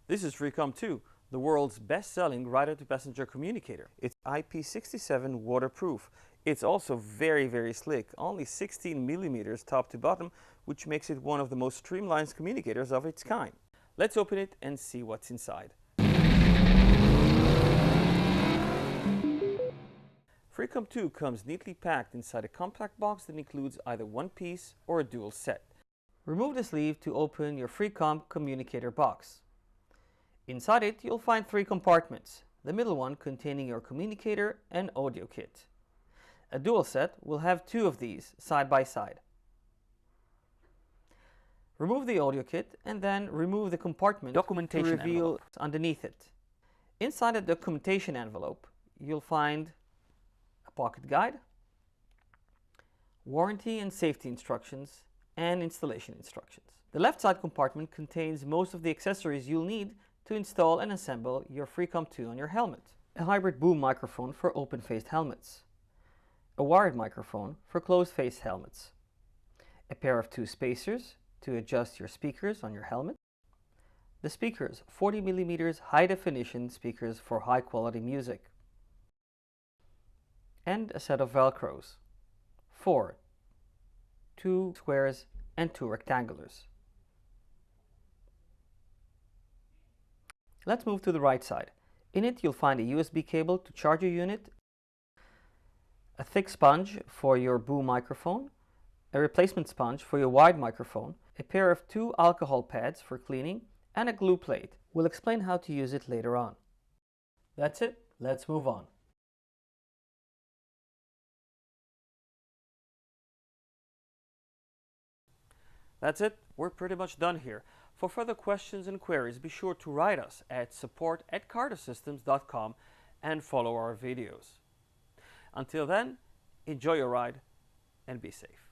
This is Freecom 2, the world's best-selling rider-to-passenger communicator. It's IP67 waterproof. It's also very slick, only 16 millimeters top to bottom, which makes it one of the most streamlined communicators of its kind. Let's open it and see what's inside. Freecom 2 comes neatly packed inside a compact box that includes either one piece or a dual set. Remove the sleeve to open your Freecom communicator box. Inside it, you'll find 3 compartments, the middle one containing your communicator and audio kit. A dual set will have 2 of these side by side. Remove the audio kit and then remove the compartment documentation to reveal envelope underneath it. Inside the documentation envelope, you'll find a pocket guide, warranty and safety instructions, and installation instructions. The left side compartment contains most of the accessories you'll need to install and assemble your Freecom 2 on your helmet. A hybrid boom microphone for open-faced helmets. A wired microphone for closed-faced helmets. A pair of 2 spacers to adjust your speakers on your helmet. The speakers, 40mm high-definition speakers for high-quality music. And a set of Velcros. 4, 2 squares and 2 rectangulars. Let's move to the right side. In it, you'll find a USB cable to charge your unit, a thick sponge for your boom microphone, a replacement sponge for your wide microphone, a pair of 2 alcohol pads for cleaning, and a glue plate. We'll explain how to use it later on. That's it. Let's move on. That's it. We're pretty much done here. For further questions and queries, be sure to write us at support@cardosystems.com and follow our videos. Until then, enjoy your ride and be safe.